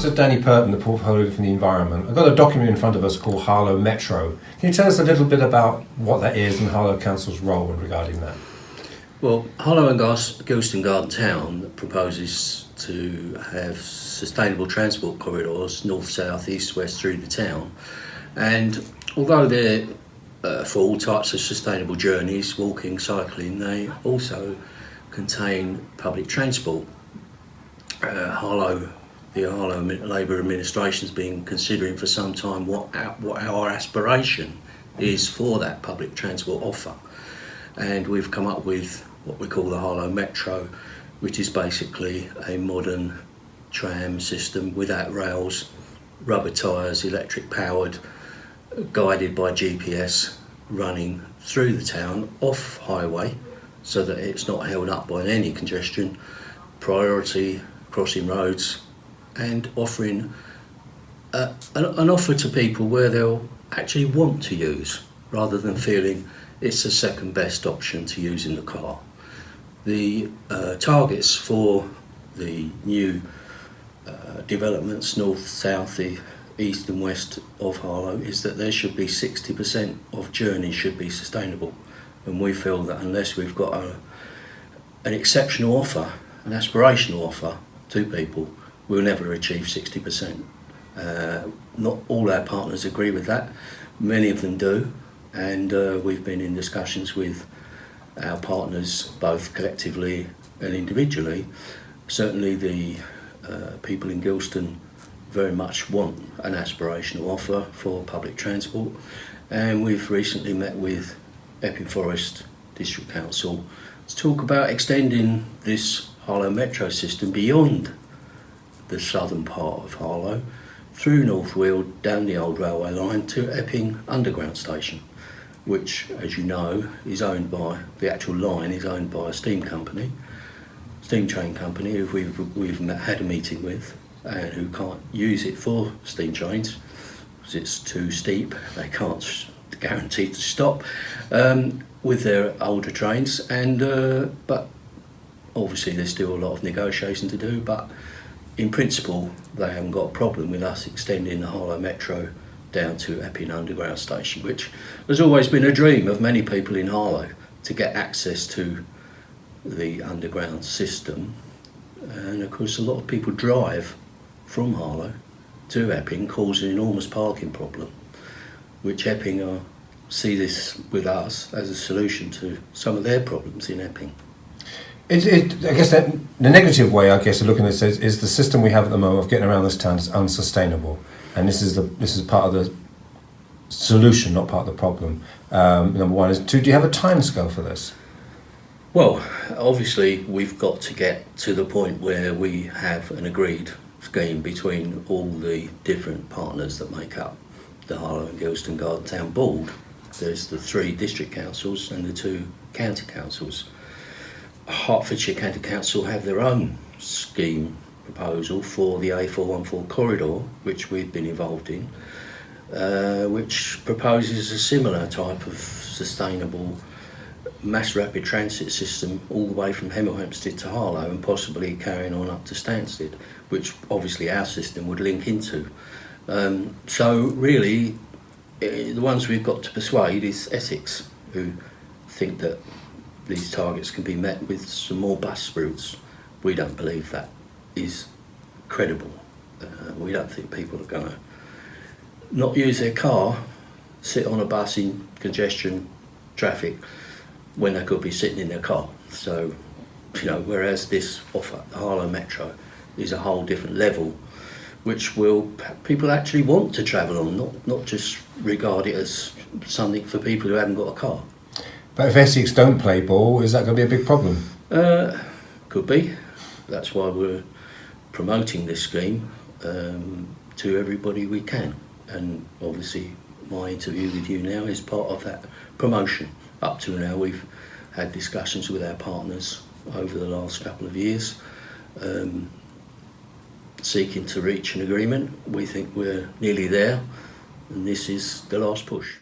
Councillor Danny Purton, the portfolio for the environment. I've got a document in front of us called Harlow Metro. Can you tell us a little bit about what that is and Harlow Council's role regarding that? Well, Harlow and Gilston Garden Town proposes to have sustainable transport corridors north, south, east, west through the town, and although they're for all types of sustainable journeys, walking, cycling, they also contain public transport. The Harlow Labour administration has been considering for some time what our aspiration is for that public transport offer, and we've come up with what we call the Harlow Metro, which is basically a modern tram system without rails, rubber tyres, electric powered, guided by GPS, running through the town off highway so that it's not held up by any congestion, priority crossing roads, and offering an offer to people where they'll actually want to use rather than feeling it's the second best option to use in the car. The targets for the new developments north, south, east and west of Harlow is that there should be 60% of journeys should be sustainable, and we feel that unless we've got an exceptional offer, an aspirational offer to people, we'll never achieve 60%. Not all our partners agree with that, many of them do, and we've been in discussions with our partners both collectively and individually. Certainly the people in Gilston very much want an aspirational offer for public transport, and we've recently met with Epping Forest District Council to talk about extending this Harlow Metro system beyond the southern part of Harlow through North Weald down the old railway line to Epping Underground Station, which, as you know, is owned by, the actual line is owned by a steam train company who we've had a meeting with, and who can't use it for steam trains because it's too steep. They can't guarantee to stop with their older trains, and but obviously there's still a lot of negotiation to do, but in principle they haven't got a problem with us extending the Harlow Metro down to Epping Underground Station, which has always been a dream of many people in Harlow, to get access to the underground system. And of course a lot of people drive from Harlow to Epping, causing an enormous parking problem, which Epping see this with us as a solution to some of their problems in Epping. I guess that the negative way, I guess, of looking at this is the system we have at the moment of getting around this town is unsustainable, and this is part of the solution, not part of the problem. Number one is, do you have a timescale for this? Well, obviously we've got to get to the point where we have an agreed scheme between all the different partners that make up the Harlow and Gilston Garden Town Board. There's the 3 district councils and the 2 county councils. Hertfordshire County Council have their own scheme proposal for the A414 corridor, which we've been involved in, which proposes a similar type of sustainable mass rapid transit system all the way from Hemel Hempstead to Harlow, and possibly carrying on up to Stansted, which obviously our system would link into. So really the ones we've got to persuade is Essex, who think that these targets can be met with some more bus routes. We don't believe that is credible. We don't think people are going to not use their car, sit on a bus in congestion, traffic, when they could be sitting in their car. So, whereas this offer, the Harlow Metro, is a whole different level, which will people actually want to travel on, not just regard it as something for people who haven't got a car. But if Essex don't play ball, is that going to be a big problem? Could be. That's why we're promoting this scheme to everybody we can. And obviously my interview with you now is part of that promotion. Up to now we've had discussions with our partners over the last couple of years, seeking to reach an agreement. We think we're nearly there, and this is the last push.